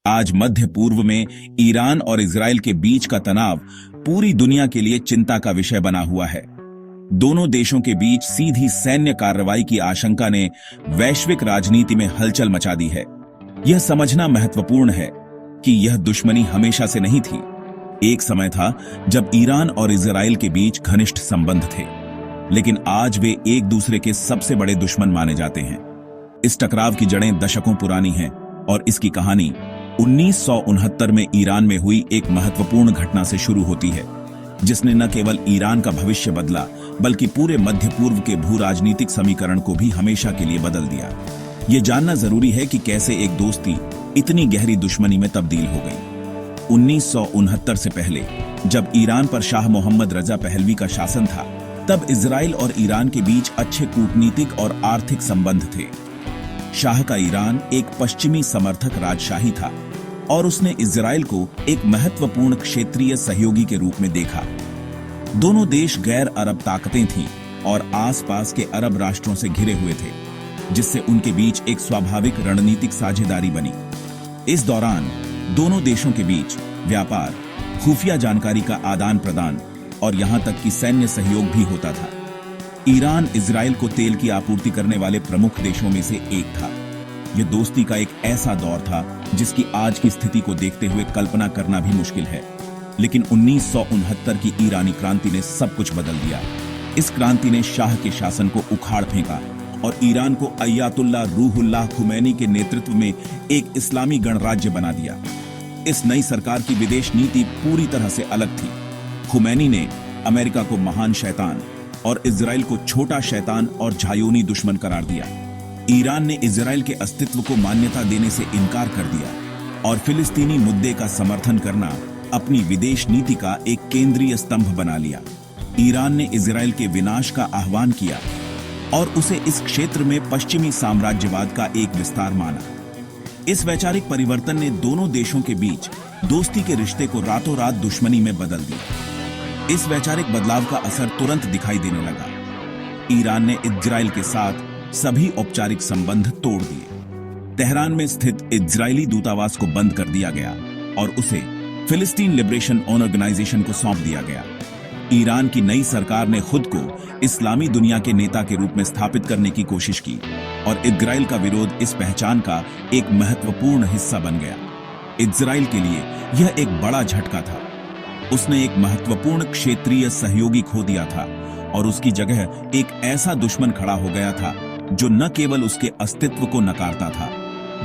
आज मध्य पूर्व में ईरान और इजराइल के बीच का तनाव पूरी दुनिया के लिए चिंता का विषय बना हुआ है। दोनों देशों के बीच सीधी सैन्य कार्रवाई की आशंका ने वैश्विक राजनीति में हलचल मचा दी है। यह समझना महत्वपूर्ण है कि यह दुश्मनी हमेशा से नहीं थी। एक समय था जब ईरान और इजराइल के बीच घनिष्ठ संबंध थे, लेकिन आज वे एक दूसरे के सबसे बड़े दुश्मन माने जाते हैं। इस टकराव की जड़ें दशकों पुरानी हैं और इसकी कहानी 1969 में ईरान में हुई एक महत्वपूर्ण घटना से शुरू होती है, जिसने न केवल ईरान का भविष्य बदला बल्कि पूरे मध्य पूर्व के भू राजनीतिक समीकरण को भी हमेशा के लिए बदल दिया। ये जानना जरूरी है कि कैसे एक दोस्ती इतनी गहरी दुश्मनी में तब्दील हो गई। 1969 से पहले जब ईरान पर शाह मोहम्मद रजा पहलवी का शासन था, तब इजराइल और ईरान के बीच अच्छे कूटनीतिक और आर्थिक संबंध थे। शाह का ईरान एक पश्चिमी समर्थक राजशाही था और उसने इजराइल को एक महत्वपूर्ण क्षेत्रीय सहयोगी के रूप में देखा। दोनों देश गैर अरब ताकतें थीं और आसपास के अरब राष्ट्रों से घिरे हुए थे, जिससे उनके बीच एक स्वाभाविक रणनीतिक साझेदारी बनी। इस दौरान दोनों देशों के बीच व्यापार, खुफिया जानकारी का आदान प्रदान और यहां तक कि सैन्य सहयोग भी होता था। ईरान इजराइल को तेल की आपूर्ति करने वाले प्रमुख देशों में से एक था। यह दोस्ती का एक ऐसा दौर था जिसकी आज की स्थिति को देखते हुए कल्पना करना भी मुश्किल है। लेकिन 1969 की ईरानी क्रांति ने सब कुछ बदल दिया। इस क्रांति ने शाह के शासन को उखाड़ फेंका और ईरान को अयतुल्लाह रूहुल्लाह खुमैनी के नेतृत्व में एक इस्लामी गणराज्य बना दिया। इस नई सरकार की विदेश नीति पूरी तरह से अलग थी। खुमैनी ने अमेरिका को महान शैतान और इजराइल को छोटा शैतान और झायोनी दुश्मन करार दिया। ईरान ने इजराइल के अस्तित्व को मान्यता देने से इनकार कर दिया और फिलिस्तीनी मुद्दे का समर्थन करना अपनी विदेश नीति का एक केंद्रीय स्तंभ बना लिया। ईरान ने इजराइल के विनाश का आह्वान किया और उसे इस क्षेत्र में पश्चिमी साम्राज्यवाद का एक विस्तार माना। इस वैचारिक परिवर्तन ने दोनों देशों के बीच दोस्ती के रिश्ते को रातों रात दुश्मनी में बदल दिया। इस वैचारिक बदलाव का असर तुरंत दिखाई देने लगा। ईरान ने इजराइल के साथ सभी औपचारिक संबंध तोड़ दिए। तेहरान में स्थित इजरायली दूतावास को बंद कर दिया गया और उसे फिलिस्तीन लिबरेशन ऑर्गेनाइजेशन को सौंप दिया गया। ईरान की नई सरकार ने खुद को इस्लामी दुनिया के नेता के रूप में स्थापित करने की कोशिश की और इजराइल का विरोध इस पहचान का एक महत्वपूर्ण हिस्सा बन गया। इजराइल के लिए यह एक बड़ा झटका था। उसने एक महत्वपूर्ण क्षेत्रीय सहयोगी खो दिया था और उसकी जगह एक ऐसा दुश्मन खड़ा हो गया था जो न केवल उसके अस्तित्व को नकारता था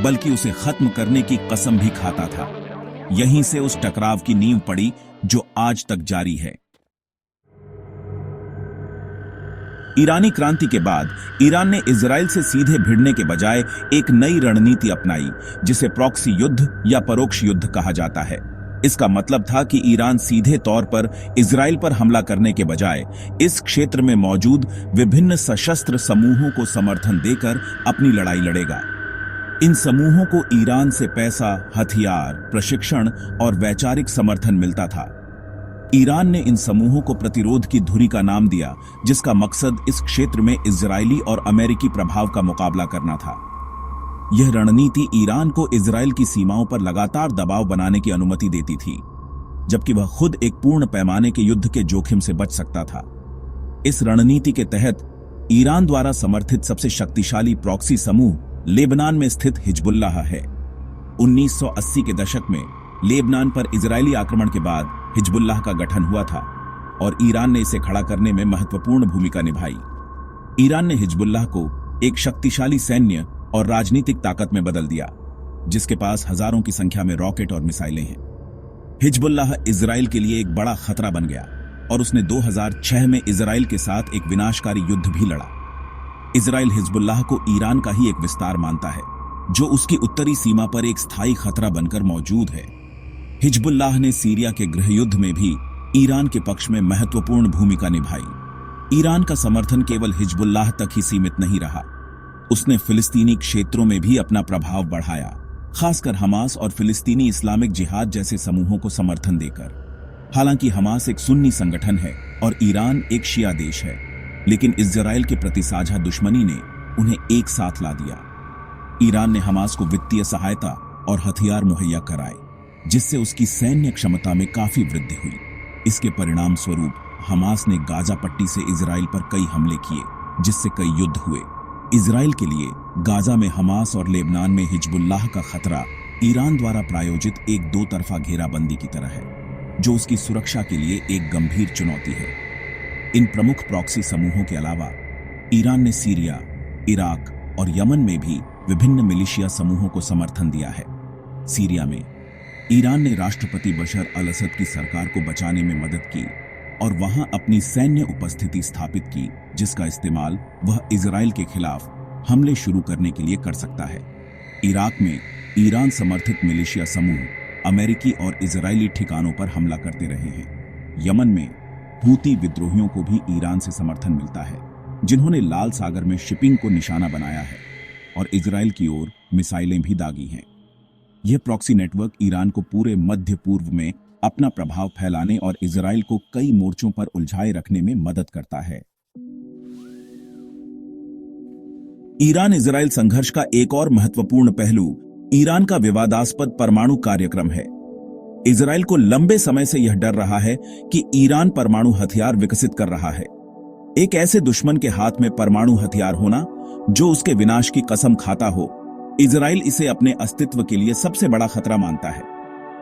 बल्कि उसे खत्म करने की कसम भी खाता था। यहीं से उस टकराव की नींव पड़ी जो आज तक जारी है। ईरानी क्रांति के बाद ईरान ने इजराइल से सीधे भिड़ने के बजाय एक नई रणनीति अपनाई, जिसे प्रॉक्सी युद्ध या परोक्ष युद्ध कहा जाता है। इसका मतलब था कि ईरान सीधे तौर पर इजराइल पर हमला करने के बजाय इस क्षेत्र में मौजूद विभिन्न सशस्त्र समूहों को समर्थन देकर अपनी लड़ाई लड़ेगा। इन समूहों को ईरान से पैसा, हथियार, प्रशिक्षण और वैचारिक समर्थन मिलता था। ईरान ने इन समूहों को प्रतिरोध की धुरी का नाम दिया, जिसका मकसद इस क्षेत्र में इजरायली और अमेरिकी प्रभाव का मुकाबला करना था। यह रणनीति ईरान को इजराइल की सीमाओं पर लगातार दबाव बनाने की अनुमति देती थी, जबकि वह खुद एक पूर्ण पैमाने के युद्ध के जोखिम से बच सकता था। इस रणनीति के तहत ईरान द्वारा समर्थित सबसे शक्तिशाली प्रॉक्सी समूह लेबनान में स्थित हिजबुल्लाह है। 1980 के दशक में लेबनान पर इजरायली आक्रमण के बाद हिजबुल्लाह का गठन हुआ था और ईरान ने इसे खड़ा करने में महत्वपूर्ण भूमिका निभाई। ईरान ने हिजबुल्लाह को एक शक्तिशाली सैन्य और राजनीतिक ताकत में बदल दिया, जिसके पास हजारों की संख्या में रॉकेट और मिसाइलें हैं। हिजबुल्लाह इजराइल के लिए एक बड़ा खतरा बन गया और उसने 2006 में इजराइल के साथ एक विनाशकारी युद्ध भी लड़ा। इजराइल हिजबुल्लाह को ईरान का ही एक विस्तार मानता है, जो उसकी उत्तरी सीमा पर एक स्थायी खतरा बनकर मौजूद है। हिजबुल्लाह ने सीरिया के गृहयुद्ध में भी ईरान के पक्ष में महत्वपूर्ण भूमिका निभाई। ईरान का समर्थन केवल हिजबुल्लाह तक ही सीमित नहीं रहा, उसने फिलिस्तीनी क्षेत्रों में भी अपना प्रभाव बढ़ाया, खासकर हमास और फिलिस्तीनी इस्लामिक जिहाद जैसे समूहों को समर्थन देकर। हालांकि हमास एक सुन्नी संगठन है और ईरान एक शिया देश है, लेकिन इजराइल के प्रति साझा दुश्मनी ने उन्हें एक साथ ला दिया। ईरान ने हमास को वित्तीय सहायता और हथियार मुहैया कराए, जिससे उसकी सैन्य क्षमता में काफी वृद्धि हुई। इसके परिणाम स्वरूप हमास ने गाजा पट्टी से इजराइल पर कई हमले किए, जिससे कई युद्ध हुए। इजराइल के लिए गाजा में हमास और लेबनान में हिजबुल्लाह का खतरा ईरान द्वारा प्रायोजित एक दो तरफा घेराबंदी की तरह है, जो उसकी सुरक्षा के लिए एक गंभीर चुनौती है। इन प्रमुख प्रॉक्सी समूहों के अलावा ईरान ने सीरिया, इराक और यमन में भी विभिन्न मिलिशिया समूहों को समर्थन दिया है। सीरिया में ईरान ने राष्ट्रपति बशर अल असद की सरकार को बचाने में मदद की और वहां अपनी सैन्य उपस्थिति स्थापित की, जिसका इस्तेमाल वह इजराइल के खिलाफ हमले शुरू करने के लिए कर सकता है। इराक में ईरान समर्थित मिलिशिया समूह अमेरिकी और इजरायली ठिकानों पर हमला करते रहे हैं। यमन में हूती विद्रोहियों को भी ईरान से समर्थन मिलता है, जिन्होंने लाल सागर में शिपिंग को निशाना बनाया है और इजराइल की ओर मिसाइलें भी दागी हैं। यह प्रॉक्सी नेटवर्क ईरान को पूरे मध्य पूर्व में अपना प्रभाव फैलाने और इजराइल को कई मोर्चों पर उलझाए रखने में मदद करता है। ईरान इजराइल संघर्ष का एक और महत्वपूर्ण पहलू ईरान का विवादास्पद परमाणु कार्यक्रम है। इजराइल को लंबे समय से यह डर रहा है कि ईरान परमाणु हथियार विकसित कर रहा है। एक ऐसे दुश्मन के हाथ में परमाणु हथियार होना जो उसके विनाश की कसम खाता हो, इजराइल इसे अपने अस्तित्व के लिए सबसे बड़ा खतरा मानता है।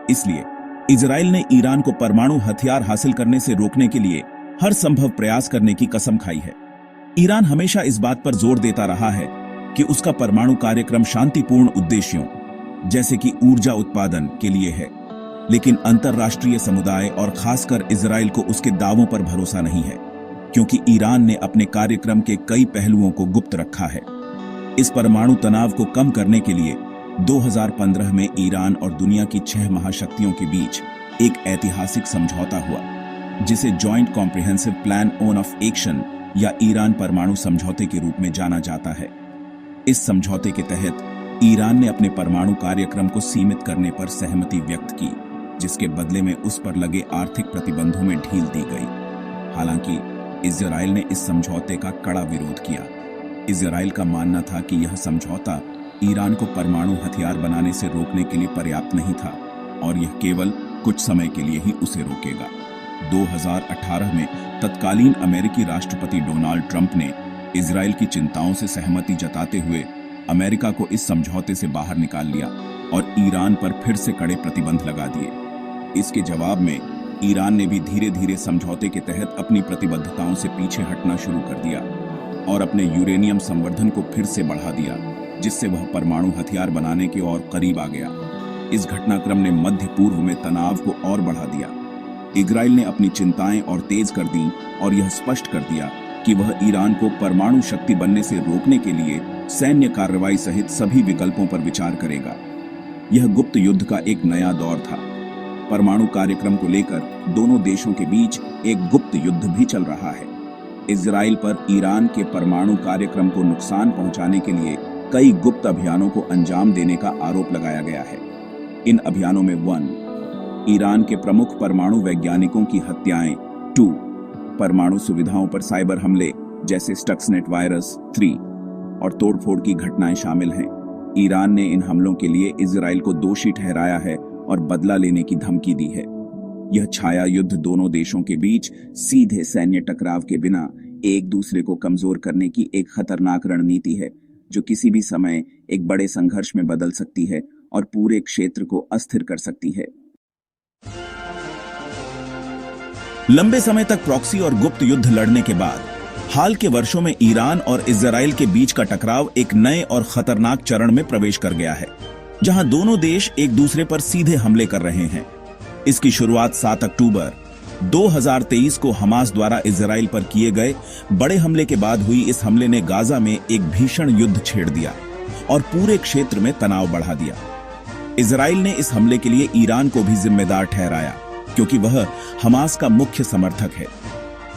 इसलिए इजराइल ने ईरान को परमाणु हथियार हासिल करने से रोकने के लिए हर संभव प्रयास करने की कसम खाई है। ईरान हमेशा इस बात पर जोर देता रहा है कि उसका परमाणु कार्यक्रम शांतिपूर्ण उद्देश्यों जैसे कि ऊर्जा उत्पादन के लिए है, लेकिन अंतर्राष्ट्रीय समुदाय और खासकर इजराइल को उसके दावों पर भरोसा नहीं है, क्योंकि ईरान ने अपने कार्यक्रम के कई पहलुओं को गुप्त रखा है। इस परमाणु तनाव को कम करने के लिए 2015 में ईरान और दुनिया की 6 महाशक्तियों के बीच एक ऐतिहासिक समझौता हुआ, जिसे joint comprehensive plan of action या ईरान परमाणु समझौते के रूप में जाना जाता है। इस समझौते के तहत ईरान ने अपने परमाणु कार्यक्रम को सीमित करने पर सहमति व्यक्त की, जिसके बदले में उस पर लगे आर्थिक प्रतिबंधों में ढील दी गई। हालांकि इजराइल ने इस समझौते का कड़ा विरोध किया। इजराइल का मानना था कि यह समझौता ईरान को परमाणु हथियार बनाने से रोकने के लिए पर्याप्त नहीं था और यह केवल कुछ समय के लिए ही उसे रोकेगा। 2018 में तत्कालीन अमेरिकी राष्ट्रपति डोनाल्ड ट्रंप ने इजराइल की चिंताओं से सहमति जताते हुए अमेरिका को इस समझौते से बाहर निकाल लिया और ईरान पर फिर से कड़े प्रतिबंध लगा दिए। इसके जवाब में ईरान ने भी धीरे धीरे समझौते के तहत अपनी प्रतिबद्धताओं से पीछे हटना शुरू कर दिया और अपने यूरेनियम संवर्धन को फिर से बढ़ा दिया, जिससे वह परमाणु हथियार बनाने के और करीब आ गया। इस घटनाक्रम ने मध्य पूर्व में तनाव को और बढ़ा दिया। इजराइल ने अपनी चिंताएं और तेज कर दी और यह स्पष्ट कर दिया कि वह ईरान को परमाणु शक्ति बनने से रोकने के लिए सैन्य कार्रवाई सहित सभी विकल्पों पर विचार करेगा। यह गुप्त युद्ध का एक नया दौर था। परमाणु कार्यक्रम को लेकर दोनों देशों के बीच एक गुप्त युद्ध भी चल रहा है। इजराइल पर ईरान के परमाणु कार्यक्रम को नुकसान पहुंचाने के लिए कई गुप्त अभियानों को अंजाम देने का आरोप लगाया गया है। इन अभियानों में 1. ईरान के प्रमुख परमाणु वैज्ञानिकों की हत्याएं, 2. परमाणु सुविधाओं पर साइबर हमले जैसे स्टक्सनेट वायरस, 3. और तोड़फोड़ की घटनाएं शामिल हैं। ईरान ने इन हमलों के लिए इजराइल को दोषी ठहराया है और बदला लेने की धमकी दी है। यह छाया युद्ध दोनों देशों के बीच सीधे सैन्य टकराव के बिना एक दूसरे को कमजोर करने की एक खतरनाक रणनीति है, जो किसी भी समय एक बड़े संघर्ष में बदल सकती है और पूरे क्षेत्र को अस्थिर कर सकती है। लंबे समय तक प्रॉक्सी और गुप्त युद्ध लड़ने के बाद हाल के वर्षों में ईरान और इजराइल के बीच का टकराव एक नए और खतरनाक चरण में प्रवेश कर गया है, जहां दोनों देश एक दूसरे पर सीधे हमले कर रहे हैं। इसकी शुरुआत 7 अक्टूबर 2023 को हमास द्वारा इजराइल पर किए गए बड़े हमले के बाद हुई। इस हमले ने गाजा में एक भीषण युद्ध छेड़ दिया और पूरे क्षेत्र में तनाव बढ़ा दिया। इजराइल ने इस हमले के लिए ईरान को भी जिम्मेदार ठहराया, क्योंकि वह हमास का मुख्य समर्थक है।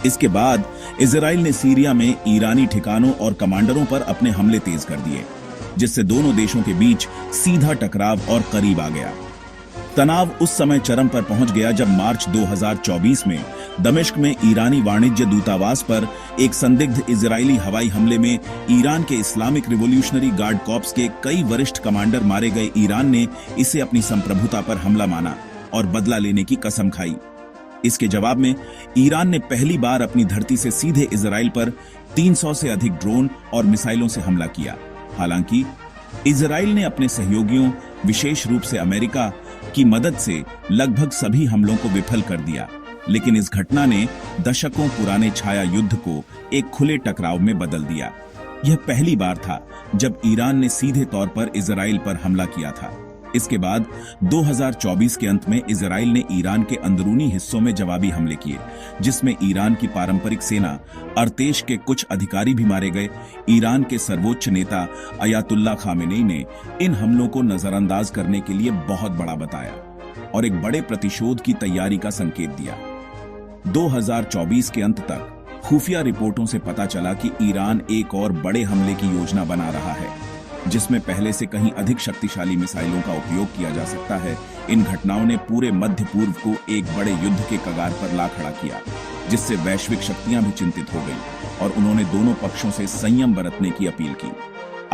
इसके बाद इजराइल ने सीरिया में ईरानी ठिकानों और कमांडरों पर अपने हमले तेज कर दिए, जिससे दोनों देशों के बीच सीधा टकराव और करीब आ गया। तनाव उस समय चरम पर पहुंच गया जब मार्च 2024 में दमिश्क में ईरानी वाणिज्य दूतावास पर एक संदिग्ध इजरायली हवाई हमले में ईरान के इस्लामिक रिवॉल्यूशनरी गार्ड कॉर्प्स के कई वरिष्ठ कमांडर मारे गए। ईरान ने इसे अपनी संप्रभुता पर हमला माना और बदला लेने की कसम खाई। इसके जवाब में ईरान ने पहली बार अपनी धरती से सीधे इजराइल पर 300 से अधिक ड्रोन और मिसाइलों से हमला किया। हालांकि इजराइल ने अपने सहयोगियों, विशेष रूप से अमेरिका की मदद से लगभग सभी हमलों को विफल कर दिया, लेकिन इस घटना ने दशकों पुराने छाया युद्ध को एक खुले टकराव में बदल दिया। यह पहली बार था जब ईरान ने सीधे तौर पर इजराइल पर हमला किया था। इसके बाद 2024 के अंत में इजराइल ने ईरान के अंदरूनी हिस्सों में जवाबी हमले किए, जिसमें ईरान की पारंपरिक सेना अर्तेश के कुछ अधिकारी भी मारे गए। ईरान के सर्वोच्च नेता अयातुल्ला खामेनेई ने इन हमलों को नजरअंदाज करने के लिए बहुत बड़ा बताया और एक बड़े प्रतिशोध की तैयारी का संकेत दिया। 2024 के अंत तक खुफिया रिपोर्टों से पता चला कि ईरान एक और बड़े हमले की योजना बना रहा है, जिसमें पहले से कहीं अधिक शक्तिशाली मिसाइलों का उपयोग किया जा सकता है। इन घटनाओं ने पूरे मध्य पूर्व को एक बड़े युद्ध के कगार पर ला खड़ा किया, जिससे वैश्विक शक्तियां भी चिंतित हो गईं और उन्होंने दोनों पक्षों से संयम बरतने की अपील की।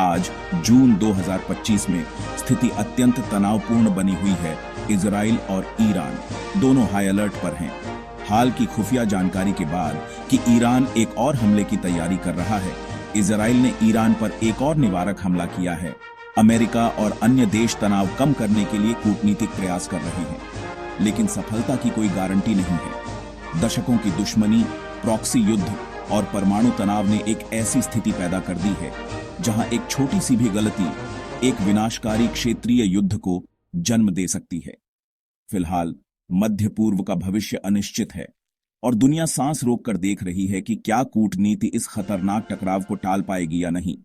आज जून 2025 में स्थिति अत्यंत तनावपूर्ण बनी हुई है। इजराइल और ईरान दोनों हाई अलर्ट पर हैं। हाल की खुफिया जानकारी के बाद कि ईरान एक और हमले की तैयारी कर रहा है, इजराइल ने ईरान पर एक और निवारक हमला किया है। अमेरिका और अन्य देश तनाव कम करने के लिए कूटनीतिक प्रयास कर रहे हैं, लेकिन सफलता की कोई गारंटी नहीं है। दशकों की दुश्मनी, प्रॉक्सी युद्ध और परमाणु तनाव ने एक ऐसी स्थिति पैदा कर दी है जहां एक छोटी सी भी गलती एक विनाशकारी क्षेत्रीय युद्ध को जन्म दे सकती है। फिलहाल मध्य पूर्व का भविष्य अनिश्चित है और दुनिया सांस रोककर देख रही है कि क्या कूटनीति इस खतरनाक टकराव को टाल पाएगी या नहीं।